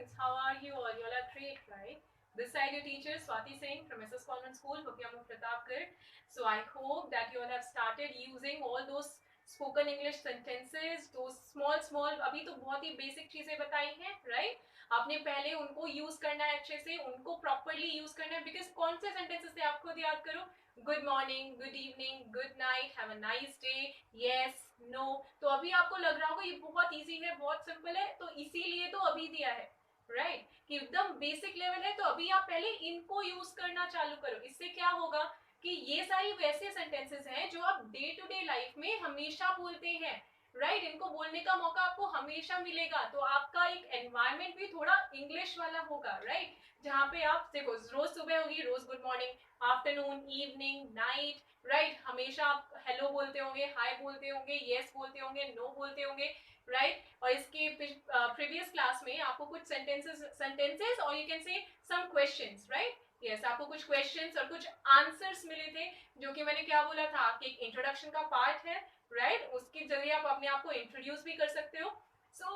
students, how are you all? You all are great, right? This side your teacher Swati Singh from SS Convent School, Bukyamu Pratapgarh. So I hope that you all have started using all those spoken English sentences, those small अभी तो बहुत ही basic चीजें बताई हैं, right? आपने पहले उनको use करना है अच्छे से, उनको प्रॉपरली यूज करना है, बिकॉज कौन से सेंटेंसेस से आप खुद याद करो, good morning, good evening, good night, have a nice day, yes, no. तो अभी आपको लग रहा होगा ये बहुत इजी है, बहुत सिंपल है, तो इसीलिए तो अभी दिया है, राइट कि एकदम बेसिक लेवल है. तो अभी आप पहले इनको यूज करना चालू करो. इससे क्या होगा कि ये सारी वैसे सेंटेंसेस हैं जो आप डे टू डे लाइफ में हमेशा बोलते हैं, राइट इनको बोलने का मौका आपको हमेशा मिलेगा. तो आपका एक एनवायरमेंट भी थोड़ा इंग्लिश वाला होगा, राइट जहाँ पे आप देखो रोज सुबह होगी, रोज good morning, afternoon, evening, night, right हमेशा आप हेलो बोलते होंगे, हाय बोलते होंगे, यस बोलते होंगे, नो बोलते होंगे, राइट. और इसके प्रीवियस क्लास में आपको कुछ सेंटेंसेस और यू कैन से सम क्वेश्चंस, राइट. यस आपको कुछ क्वेश्चंस और कुछ आंसर्स मिले थे, जो कि मैंने क्या बोला था आपके एक इंट्रोडक्शन का पार्ट है, राइट उसके जरिए आप अपने आप को इंट्रोड्यूस भी कर सकते हो. So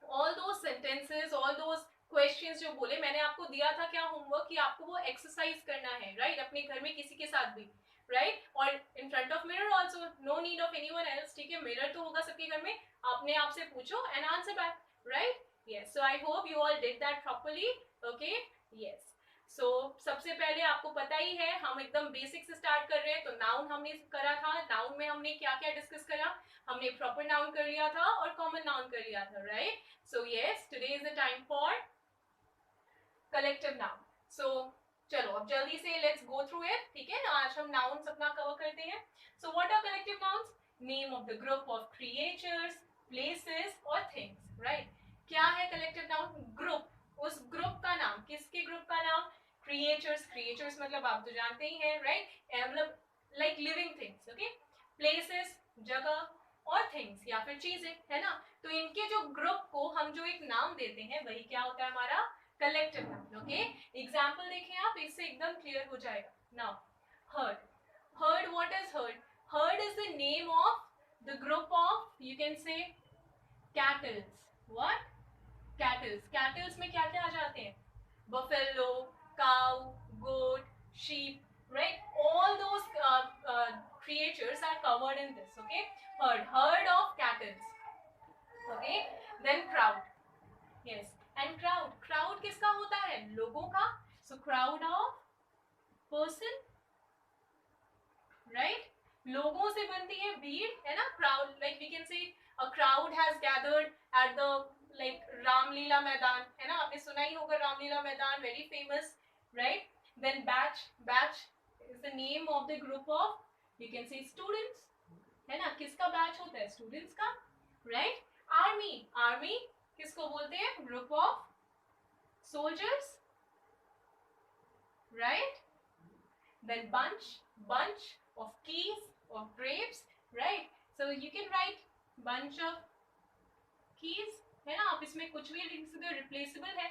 all those sentences, all those questions जो बोले मैंने आपको दिया था क्या होमवर्क कि आपको वो एक्सरसाइज करना है, राइट अपने घर में किसी के साथ भी, राइट और in front of mirror also, no need of anyone else. ठीक है, मिरर तो होगा सबके घर में, अपने आप से पूछो and answer back, right. Yes so I hope you all did that properly. Okay, yes. So सबसे पहले आपको पता ही है हम एकदम बेसिक से स्टार्ट कर रहे हैं. तो नाउन हमने करा था, नाउन में हमने क्या क्या डिस्कस करा, हमने प्रॉपर नाउन कर लिया था और कॉमन नाउन कर लिया था, right. So yes today is the time for collective noun. So चलो अब जल्दी से लेट्स गो थ्रू इट. ठीक है ना, आज हम नाउन्स अपना कवर करते हैं. So what are collective nouns? Name of the group of creatures, places और थिंग्स, राइट. क्या है कलेक्टिव नाउन? ग्रुप, उस ग्रुप का नाम. किसके ग्रुप का नाम? क्रिएचर्स. क्रिएचर्स मतलब आप तो जानते ही हैं, राइट मतलब like living things. Okay, places जगह और थिंग्स या फिर चीजें, है ना. तो इनके जो ग्रुप को हम जो एक नाम देते हैं वही क्या होता है हमारा कलेक्टिव नाउन. ओके, एग्जांपल देखें आप, इससे एकदम क्लियर हो जाएगा. Now heard. Heard, what is heard? Heard is the name of the group of, you can से कैटल्स. व्हाट? कैटल्स. कैटल्स में क्या क्या आ जाते हैं? Buffalo, cow, goat, sheep, right? All those creatures are covered in this. Okay, herd of cattle. Okay, then crowd. Yes, and crowd किसका होता है? लोगों का. So crowd of person, right? लोगों से बनती है भीड़, है ना. crowd, like we can say a crowd has gathered at the like Ramlila मैदान, है ना, आपने सुना ही होगा रामलीला मैदान, very famous, right? Then batch. Batch is the name of the group of, you can say students, है ना. किसका बैच होता है? स्टूडेंट्स का, राइट. आर्मी. आर्मी किसको बोलते हैं? Group of soldiers, right. Then bunch. Bunch of keys, of grapes, right? So you can write bunch of keys, है ना, आप इसमें कुछ भी लिख सकते हो, रिप्लेसेबल है.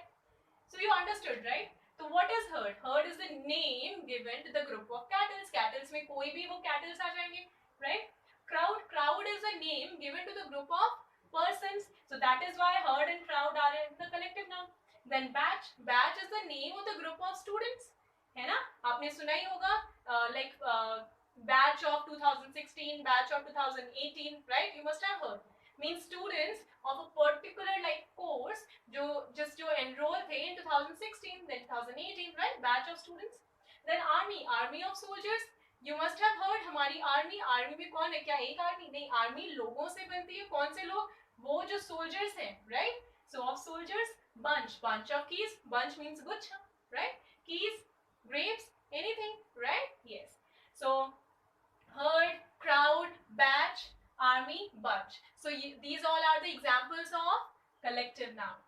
So you understood, right? तो what is herd? Herd is the name given to the group of cattles. Cattles में कोई भी वो cattles आ जाएंगे, right? Crowd. Crowd is a name given to the group of persons. So that is why herd and crowd are in the collective noun. Then batch. Batch is the name of the group of students, है ना. आपने सुना ही होगा like batch of 2016, batch of 2018, right? You must have heard. Means students of a particular like course जो enroll थे in 2016, then 2018, right? Batch of students. Then army. Army of soldiers. You must have heard हमारी army. Army में कौन है? क्या एक army? नहीं, army लोगों से बनती है. कौन से लोग? वो जो soldiers हैं, right? So of soldiers. Bunch. Bunch of keys. Bunch means गुच्छा, right? Keys, grapes, anything, right? Yes. So herd, crowd, batch, army, bunch. So these all are the examples of collective noun.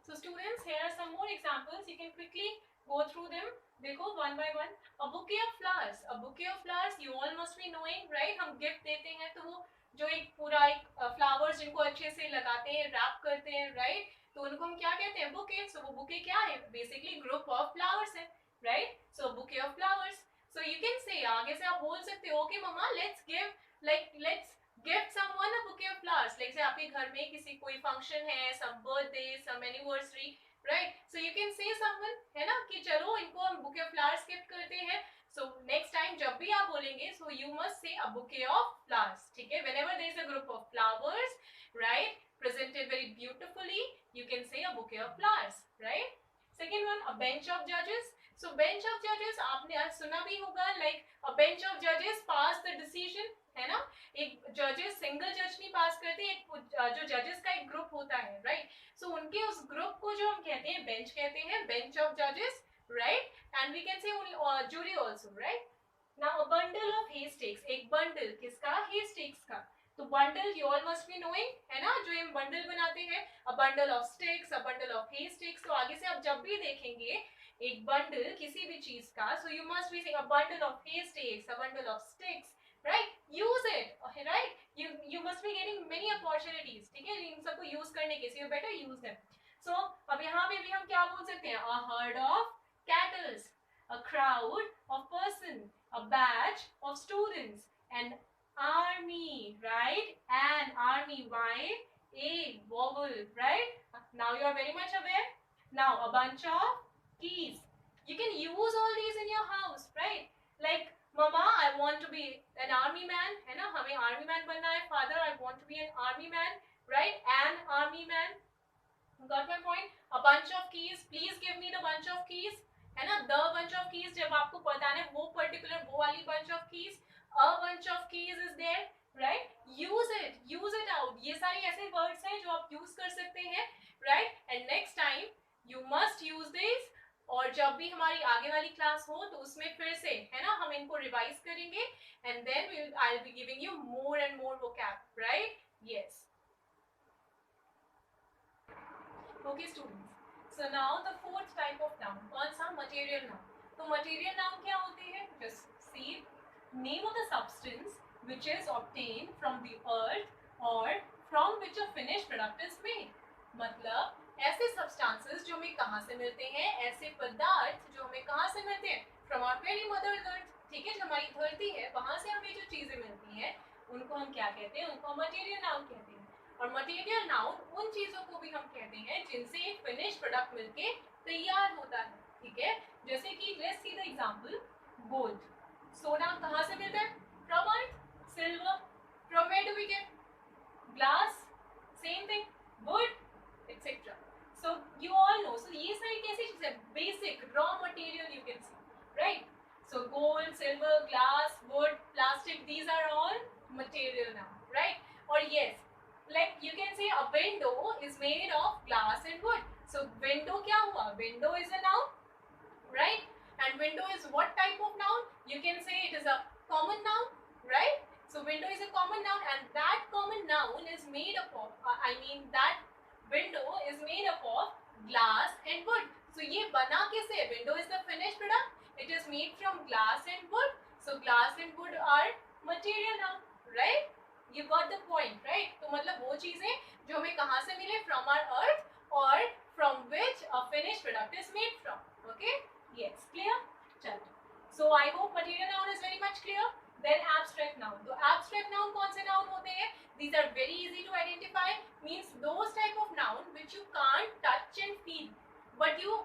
So students, here are some more examples. You can quickly go through them. देखो one by one. A bouquet of flowers. A bouquet of flowers you all must be knowing, right? हम gift देते हैं तो वो जो एक पूरा एक flowers जिनको अच्छे से लगाते हैं, wrap करते हैं, right? तो उनको हम क्या कहते हैं? bouquet. So वो bouquet क्या है? Basically group of flowers है, right? So bouquet of flowers. So you can say, आगे से आप बोल सकते हो कि मम्मा let's gift someone a bouquet of flowers. Like say आपके घर में किसी कोई function है, some birthday, some anniversary, right? So you can say someone, है ना, कि चलो इनको हम bouquet of flowers gift करते हैं. So next time जब भी आप बोलेंगे, so you must say a bouquet of flowers. ठीक है? Whenever there is a group of flowers, right, presented very beautifully, you can say a bouquet of flowers, right? Second one, a bench of judges. So bench of judges आपने आज सुना भी होगा, like a bench of judges pass the decision, है ना? एक जजेस single जज नहीं पास करते, एक जो जजेस का एक ग्रुप होता है, राइट? सो उनके उस ग्रुप को जो हम कहते हैं बेंच कहते हैं, बेंच ऑफ जजेस, right? And we can say jury also, right? Now a bundle of hay sticks, एक बंडल किसका? हे स्टिक्स का. तो bundle you all must be knowing, है ना, जो हम बंडल बनाते हैं, a bundle of sticks, a bundle of hay sticks. तो आगे से आप जब भी देखेंगे एक बंडल किसी भी चीज का, so you must be saying a bundle of hay sticks, a bundle of sticks, right? Use it, okay, right? You must be getting many opportunities, ठीक है, इन सबको यूज करने के, so you better use them. So अब यहाँ पे भी हम क्या बोल सकते हैं? A herd of cattle, a crowd of person, a batch of students, an army, right? An army, why? A vowel, right? Now you are very much aware. Now a bunch of keys. You can use all these in your house, right? Like Mama, I want to be an army man, है ना, हमें army man बनना है. Father, I want to be an army man, right? An army man. Got my point? A bunch of keys. Please give me the bunch of keys, है ना? The bunch of keys जब आपको बताना है वो particular वो वाली bunch of keys. A bunch of keys is there, right? Use it out. ये सारे ऐसे words हैं जो आप use कर सकते हैं, right? And next time you must use these. और जब भी हमारी आगे वाली क्लास हो तो उसमें फिर से, है ना, हम इनको रिवाइज करेंगे, and then I will be giving you more and more vocab, right? Yes. Okay students, so now the fourth type of noun, कौन सा? Material noun. तो मटेरियल नाउन क्या होते हैं? Just see, name of the substance which is obtained from the earth और from which a finished product is made. मतलब ऐसे substances जो हमें कहाँ से मिलते हैं, ऐसे पदार्थ जो हमें कहाँ से मिलते हैं? From our very mother earth, ठीक है, जो हमारी धरती है वहां से हमें जो चीजें मिलती हैं उनको हम क्या कहते हैं? उनको मटेरियल नाउन कहते हैं. और मटेरियल नाउन उन चीजों को भी हम कहते हैं जिनसे एक फिनिश प्रोडक्ट मिलके तैयार होता है, ठीक है. जैसे कि let's see the example, gold. सोना कहाँ से मिलता है? From earth. Silver, from where do we get? Glass, same thing. Wood, etc. So you all know. So ये सारी कैसी चीज है? Basic raw material you can see, right? So gold, silver, glass, wood, plastic, these are all material now, right? Or yes, like you can say a window is made of glass and wood. So window क्या हुआ? Window is a noun, right? And window is what type of noun? You can say it is a common noun, right? So window is a common noun, and that common noun is made up of, that window is made up of glass and wood. So ये बना किससे? Window is the finished product. It is made from glass and wood. So glass and wood are material now, right? You got the point, right? तो मतलब वो चीजें जो हमें कहाँ से मिले? From our earth or from which a finished product is made from. Okay? Yes, clear? चलो. So I hope material noun is very much clear. Then abstract noun. तो abstract noun कौन से noun होते हैं? These are very easy to identify. Means those type of noun which you can't touch and feel, but you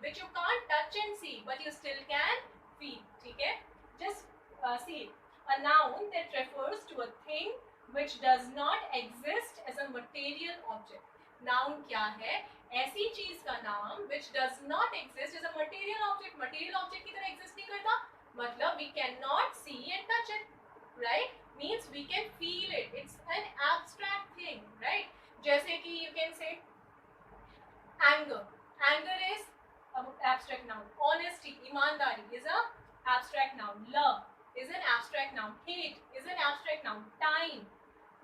which you can't touch and see, but you still can feel. ठीक है? Just see a noun that refers to a thing which does not exist as a material object. Noun क्या है? ऐसी चीज का नाम which does not exist as a material object. Material object की तरह exist नहीं करता. मतलब we cannot see and touch it, right? Means we can feel it. It's an abstract thing, right? जैसे कि you can say anger. Anger is an abstract noun. Honesty, ईमानदारी is a abstract noun. Love is an abstract noun. Hate is an abstract noun. Time.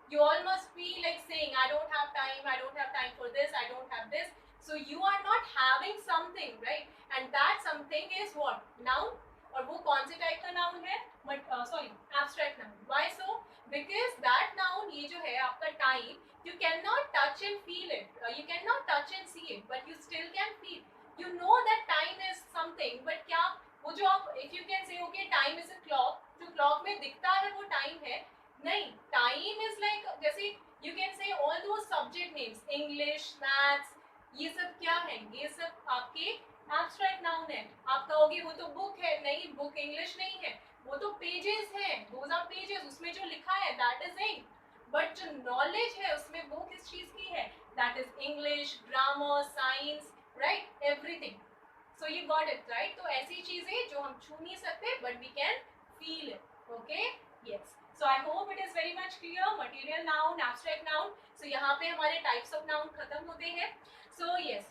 You all must be like saying, I don't have time for this, I don't have this. So you are not having something, right? And that something is what? Noun. और वो कौन से type का noun है? Abstract noun. Why so? Because that noun, ये जो है आपका time, you cannot touch and feel it. You cannot touch and see it, but you still can feel. You know that time is something, but क्या वो जो आप, if you can say okay, time is a clock, जो clock में दिखता है वो time है, नहीं, टाइम इज लाइक जैसे यू कैन से ऑल दो सब्जेक्ट नेम्स, इंग्लिश, मैथ्स, ये सब क्या है, ये सब आपके एब्स्ट्रैक्ट नाउन है। आप कहोगे वो तो बुक है, नहीं बुक इंग्लिश नहीं है, वो तो पेजेस है, दोज आर पेजेस, उसमें जो लिखा है दैट इज इंक, बट जो नॉलेज है उसमें वो किस चीज की है, that is English, grammar, science, right, everything. So you got it right. तो ऐसी चीजें जो हम छू नहीं सकते but we can feel it, okay, yes. So I hope it is very much clear. Material noun, abstract noun. So यहाँ पे हमारे types of noun खत्म होते हैं. So yes,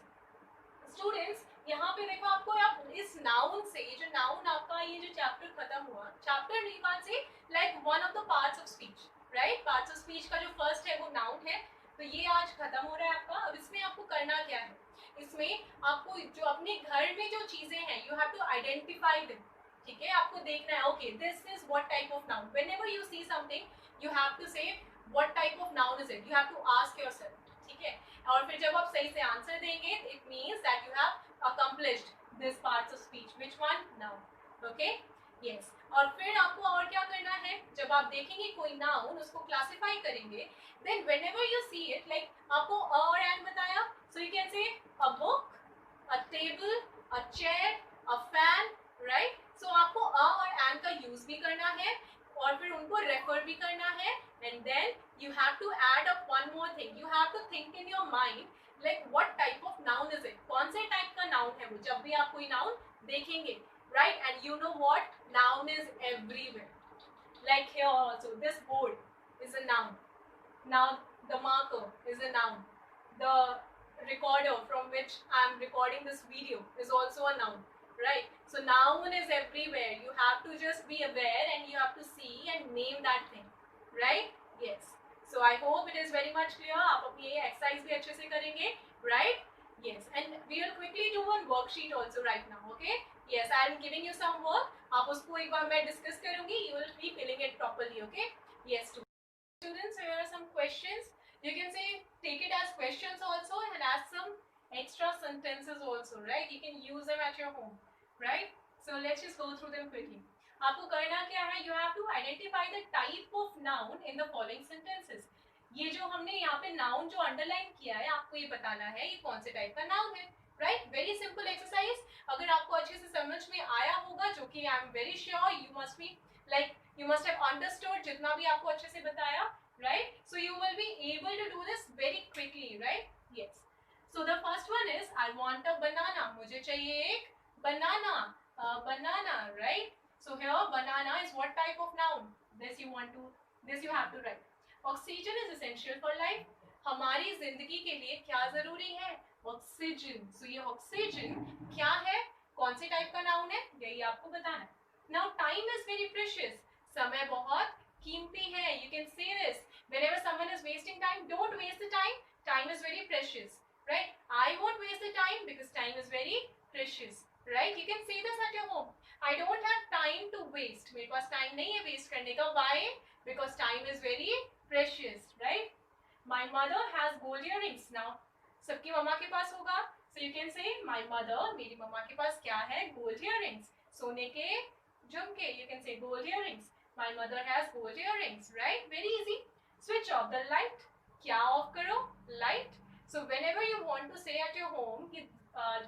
students, यहाँ पे देखो आपको आप इस noun से, ये जो noun आपका ये जो chapter खत्म हुआ, chapter निकाल से like one of the parts of speech, right? Parts of speech का जो first है वो noun है. तो ये आज खत्म हो रहा है आपका. अब इसमें आपको करना क्या है? इसमें आपको जो अपने घर में जो चीजें हैं, you have to identify them. ठीक है, आपको देखना है okay this is what type of noun, whenever you see something you have to say what type of noun is it, you have to ask yourself, ठीक है। और फिर जब आप सही से आंसर देंगे it means that you have accomplished this parts of speech, which one, noun, okay, yes. और फिर आपको और क्या करना है, जब आप देखेंगे कोई नाउन उसको क्लासिफाई करेंगे, then whenever you see it, like आपको अ और एन बताया, so you can say a book, a table, a chair, a fan, right. So आपको अ और एन का यूज भी करना है और फिर उनको रेफर भी करना है, and then you have to add up one more thing, you have to think in your mind like what type of noun is it, कौन से टाइप का नाउन है वो, जब भी आप कोई नाउन देखेंगे, right. And you know what noun is everywhere, like here also this board is a noun, now the marker is a noun, the recorder from which I am recording this video is also a noun, right? So noun is everywhere, you have to just be aware and you have to see and name that thing, right? Yes, so I hope it is very much clear. आप अपनी ये exercise भी अच्छे से करेंगे, right? Yes, and we will quickly do one worksheet also right now, okay? Yes, I am giving you some work, आप उसको एक बार मैं discuss करूँगी, you will be filling it properly, okay? Yes, students, here are some questions. You can say take it as questions also and ask some extra sentences also, right? You can use them at your home, right? So let's just go through them quickly. आपको करना क्या है, you have to identify the type of noun in the following sentences. ये जो हमने यहाँ पे noun जो underline किया है, आपको ये बताना है ये कौन से टाइप का noun है, right? Very simple exercise. अगर आपको अच्छे से समझ में आया होगा, जो कि I am very sure you must be like you must have understood जितना भी आपको अच्छे से बताया, right? So you will be able to do this very quickly, right? Yes. So the first one is I want a banana. मुझे चाहिए एक banana, banana, right? So here banana is what type of noun? This you have to write. Oxygen is essential for life. हमारी जिंदगी के लिए क्या जरूरी है? ऑक्सीजन. So ये ऑक्सीजन क्या है, कौन से टाइप का नाउन है, यही आपको बताना है. Now time is very precious. समय बहुत कीमती है. You can say this. Whenever someone is wasting time, don't waste the time. Time is very precious, right? I won't waste the time because time is very precious, right? You can say this at your home. I don't have time to waste. मेरे पास time नहीं है waste करने का. Why? Because time is very precious, right? My mother has gold earrings. Now सबकी मम्मा के पास होगा. So you can say my mother, मेरी मम्मा के पास क्या है, gold earrings, सोने के झुमके. You can say gold earrings. My mother has gold earrings, right? Very easy. Switch off the light. क्या off करो? Light. So whenever you want to say at your home कि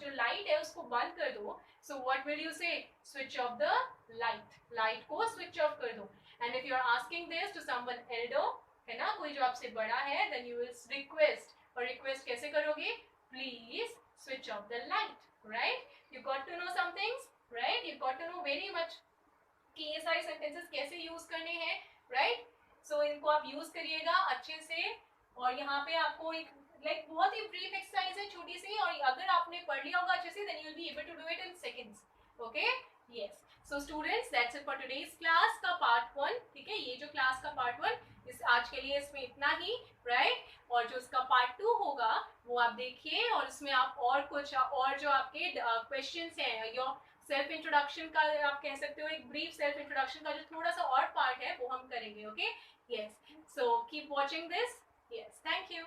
जो light है उसको बंद कर दो, so what will you say? Switch off the light. Light को switch off कर दो. And if you are asking this to someone elder, है ना, कोई जो आपसे बड़ा है, then you will request. और request कैसे करोगे? Please switch off the light, right? You got to know some things, right? You got to know very much कि ये सारे sentences कैसे use करने हैं, right? So इनको आप use करिएगा अच्छे से. और यहाँ पे आपको एक like बहुत ही brief exercise है, छोटी सी, और अगर आपने पढ़ लिया होगा अच्छे से, then you will be able to do it in seconds, okay? Yes. So students, that's it for today's class का part 1. ठीक है, ये जो class का part 1 इस आज के लिए इसमें इतना ही, right? और जो इसका part 2 होगा वो आप देखिए, और इसमें आप और कुछ और जो आपके questions हैं, your self introduction का आप कह सकते हो, एक brief self introduction का जो थोड़ा सा और part है वो हम करेंगे, okay? Yes. So keep watching this. Yes. Thank you.